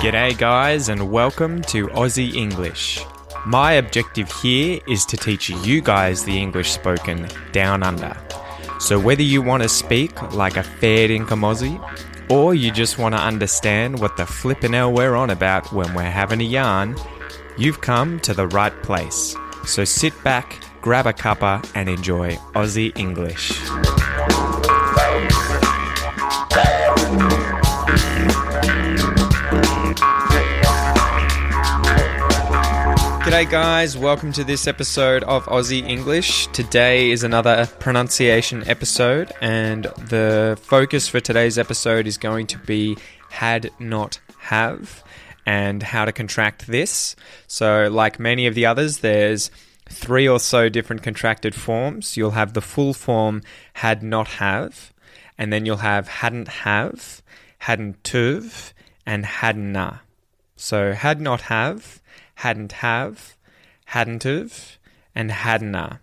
G'day guys and welcome to Aussie English. My objective here is to teach you guys the English spoken down under. So whether you want to speak like a fair dinkum Aussie, or you just want to understand what the flippin' hell we're on about when we're having a yarn, you've come to the right place. So sit back, grab a cuppa and enjoy Aussie English. G'day guys, welcome to this episode of Aussie English. Today is another pronunciation episode and the focus for today's episode is going to be had not have and how to contract this. So like many of the others, there's 3 or so different contracted forms. You'll have the full form had not have, and then you'll have hadn't''ve, hadn't've, and hadn'ah. So had not have, hadn't have, hadn't've, and hadn'ah.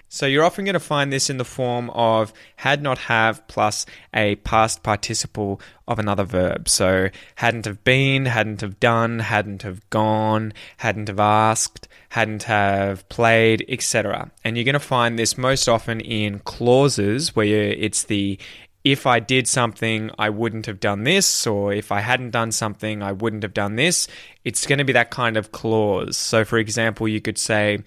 So you're often going to find this in the form of had not have plus a past participle of another verb. So hadn't have been, hadn't have done, hadn't have gone, hadn't have asked, hadn't have played, etc. And you're going to find this most often in clauses where it's the if I did something, I wouldn't have done this, or if I hadn't done something, I wouldn't have done this. It's going to be that kind of clause. So for example, you could say,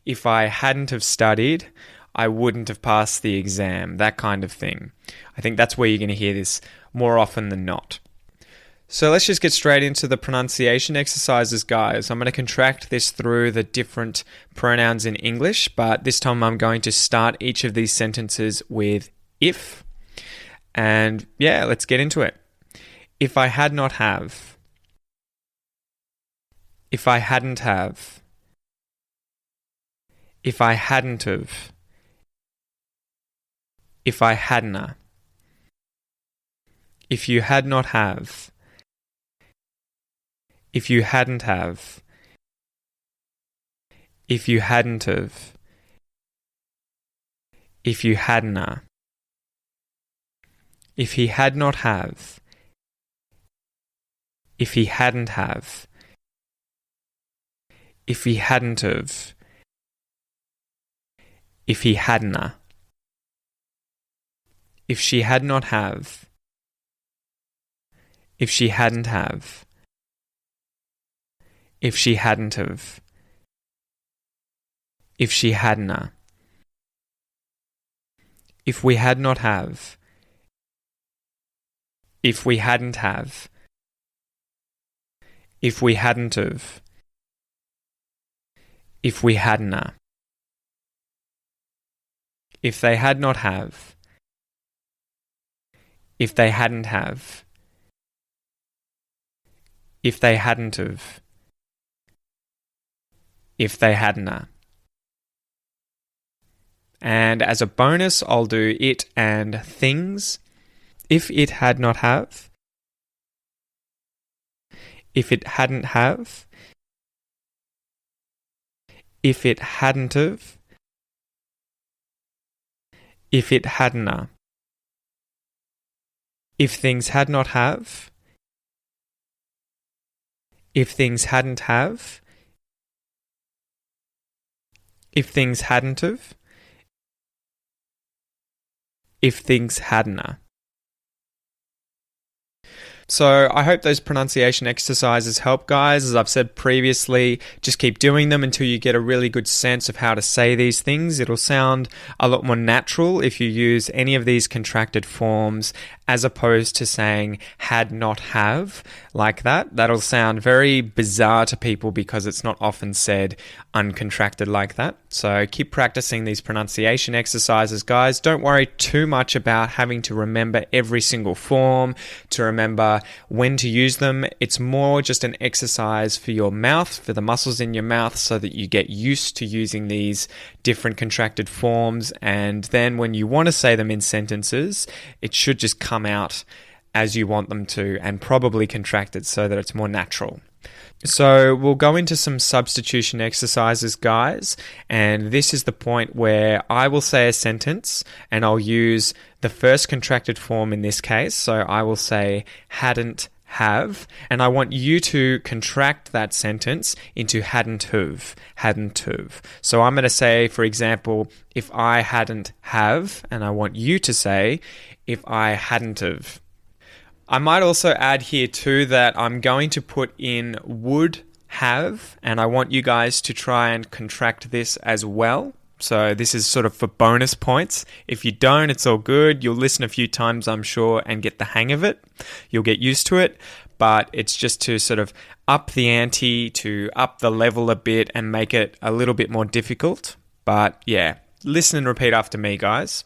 if I hadn't have studied, I wouldn't have passed the exam, that kind of thing. I think that's where you're going to hear this more often than not. So let's just get straight into the pronunciation exercises, guys. I'm going to contract this through the different pronouns in English, but this time I'm going to start each of these sentences with if. And yeah, let's get into it. If I had not have. If I hadn't have. If I hadn't have. If I hadn't. If you had not have. If you hadn't have. If you hadn't have. If you hadn't. If he had not have. If he hadn't have. If he hadn't have. If he hadn't. If she had not have. If she hadn't have. If she hadn't have. If she hadn't. If we had not have. If we hadn't have. If we hadn't have. If we hadn't. If they had not have. If they hadn't have. If they hadn't have. If they hadn't. And as a bonus, I'll do it and things. If it had not have. If it hadn't have. If it hadn't have. If it hadn't. If things had not have. If things hadn't have. If things hadn't have. If things hadn't. So I hope those pronunciation exercises help, guys. As I've said previously, just keep doing them until you get a really good sense of how to say these things. It'll sound a lot more natural if you use any of these contracted forms as opposed to saying had not have like that. That'll sound very bizarre to people because it's not often said uncontracted like that. So keep practicing these pronunciation exercises, guys. Don't worry too much about having to remember every single form, to remember when to use them. It's more just an exercise for your mouth, for the muscles in your mouth, so that you get used to using these different contracted forms. And then when you want to say them in sentences, it should just come out as you want them to and probably contracted so that it's more natural. So we'll go into some substitution exercises, guys, and this is the point where I will say a sentence and I'll use the first contracted form in this case. So I will say hadn't have, and I want you to contract that sentence into hadn't've, hadn't've. So I'm going to say, for example, if I hadn't have, and I want you to say, if I hadn't've. I might also add here too that I'm going to put in would have, and I want you guys to try and contract this as well. So this is sort of for bonus points. If you don't, it's all good. You'll listen a few times, I'm sure, and get the hang of it. You'll get used to it, but it's just to sort of up the ante, to up the level a bit and make it a little bit more difficult. But yeah, listen and repeat after me, guys.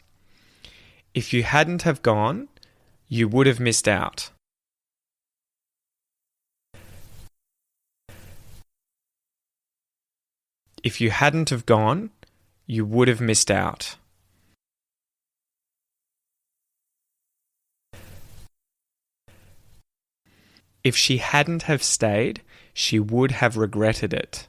If you hadn't have gone, you would have missed out. If you hadn't have gone, you would have missed out. If she hadn't have stayed, she would have regretted it.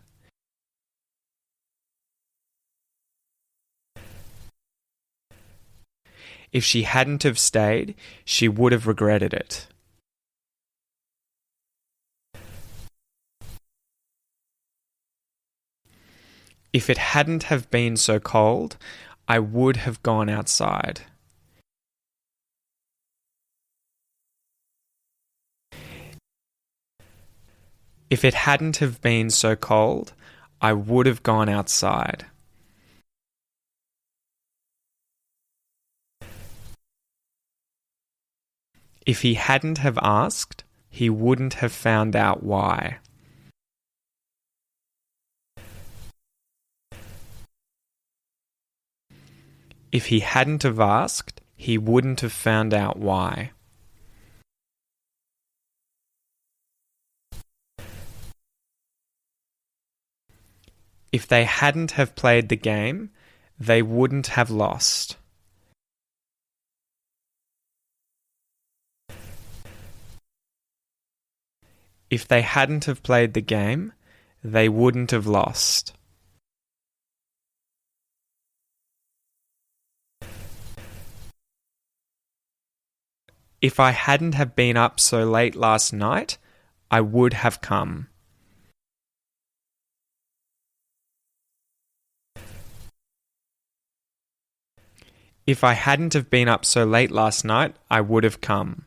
If she hadn't have stayed, she would have regretted it. If it hadn't have been so cold, I would have gone outside. If it hadn't have been so cold, I would have gone outside. If he hadn't have asked, he wouldn't have found out why. If he hadn't have asked, he wouldn't have found out why. If they hadn't have played the game, they wouldn't have lost. If they hadn't have played the game, they wouldn't have lost. If I hadn't have been up so late last night, I would have come. If I hadn't have been up so late last night, I would have come.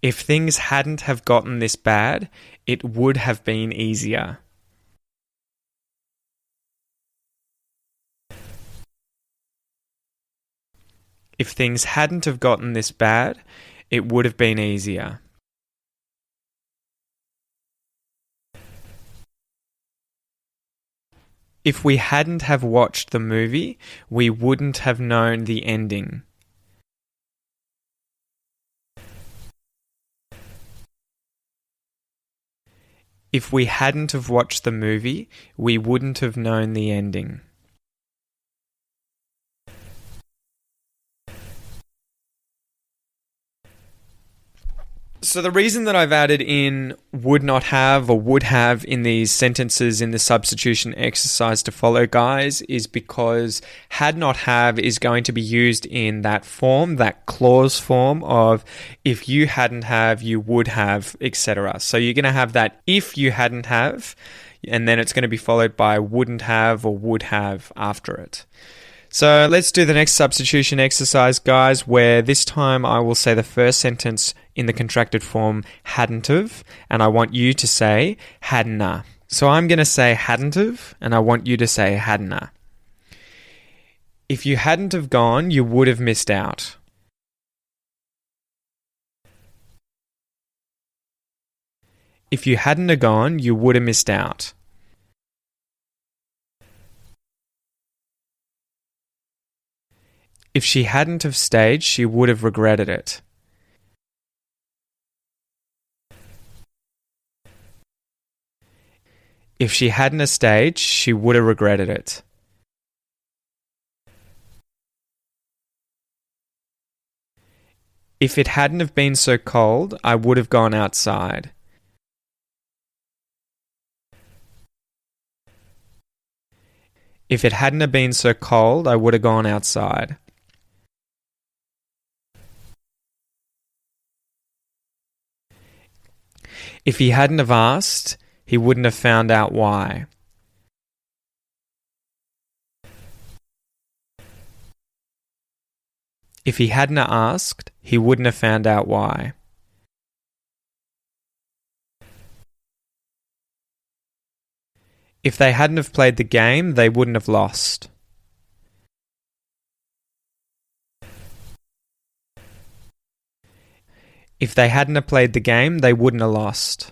If things hadn't have gotten this bad, it would have been easier. If things hadn't have gotten this bad, it would have been easier. If we hadn't have watched the movie, we wouldn't have known the ending. If we hadn't have watched the movie, we wouldn't have known the ending. So the reason that I've added in would not have or would have in these sentences in the substitution exercise to follow, guys, is because had not have is going to be used in that form, that clause form of if you hadn't have, you would have, etc. So you're going to have that if you hadn't have, and then it's going to be followed by wouldn't have or would have after it. So let's do the next substitution exercise, guys, where this time I will say the first sentence in the contracted form hadn't've, and I want you to say Hadn'ah. So I'm going to say hadn't've, and I want you to say Hadn'ah. If you hadn't have gone, you would have missed out. If you hadn't have gone, you would have missed out. If she hadn't have stayed, she would have regretted it. If she hadn't have stayed, she would have regretted it. If it hadn't have been so cold, I would have gone outside. If it hadn't have been so cold, I would have gone outside. If he hadn't have asked, he wouldn't have found out why. If he hadn't asked, he wouldn't have found out why. If they hadn't have played the game, they wouldn't have lost. If they hadn't have played the game, they wouldn't have lost.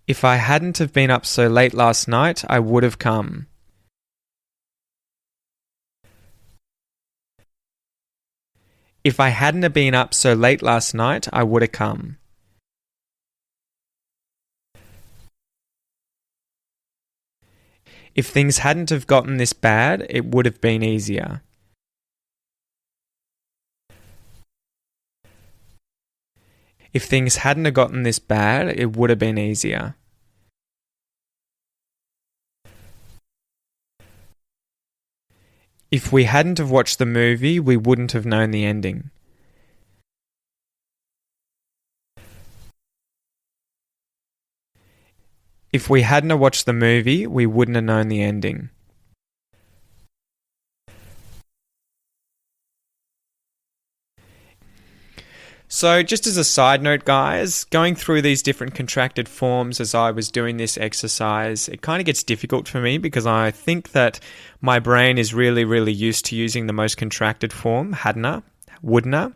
If I hadn't have been up so late last night, I would have come. If I hadn't have been up so late last night, I would have come. If things hadn't have gotten this bad, it would have been easier. If things hadn't have gotten this bad, it would have been easier. If we hadn't have watched the movie, we wouldn't have known the ending. If we hadn't have watched the movie, we wouldn't have known the ending. So just as a side note, guys, going through these different contracted forms as I was doing this exercise, it kind of gets difficult for me because I think that my brain is really, really used to using the most contracted form, Hadn't've, wouldn't.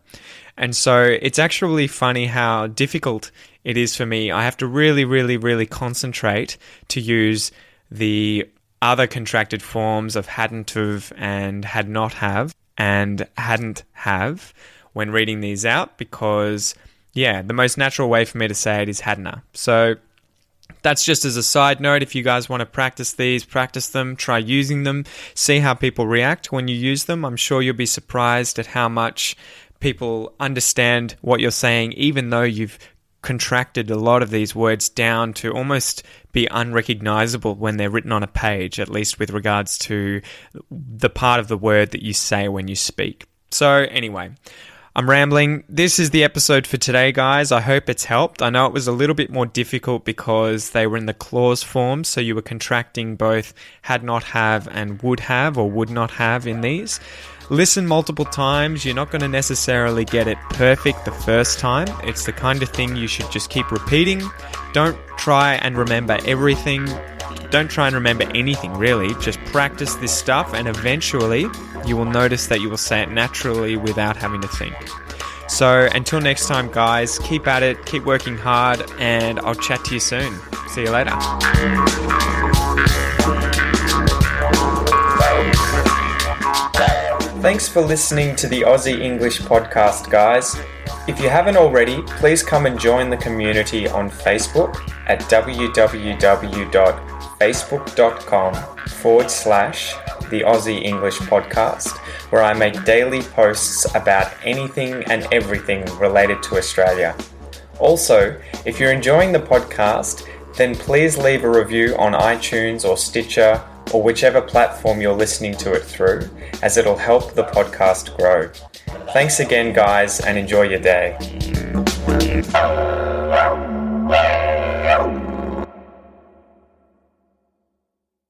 And so it's actually funny how difficult it is for me. I have to really, really, really concentrate to use the other contracted forms of hadn't've and had not have and hadn't have when reading these out because, yeah, the most natural way for me to say it is Hadn'ah. So that's just as a side note. If you guys want to practice these, practice them, try using them, see how people react when you use them. I'm sure you'll be surprised at how much people understand what you're saying, even though you've contracted a lot of these words down to almost be unrecognizable when they're written on a page, at least with regards to the part of the word that you say when you speak. So anyway, I'm rambling. This is the episode for today, guys. I hope it's helped. I know it was a little bit more difficult because they were in the clause form, so you were contracting both had not have and would have or would not have in these. Listen multiple times. You're not going to necessarily get it perfect the first time. It's the kind of thing you should just keep repeating. Don't try and remember everything. Don't try and remember anything, really. Just practice this stuff, and eventually you will notice that you will say it naturally without having to think. So until next time, guys, keep at it, keep working hard, and I'll chat to you soon. See you later. Thanks for listening to the Aussie English podcast, guys. If you haven't already, please come and join the community on Facebook at www.facebook.com/the Aussie English podcast, where I make daily posts about anything and everything related to Australia. Also, if you're enjoying the podcast, then please leave a review on iTunes or Stitcher or whichever platform you're listening to it through, as it'll help the podcast grow. Thanks again, guys, and enjoy your day.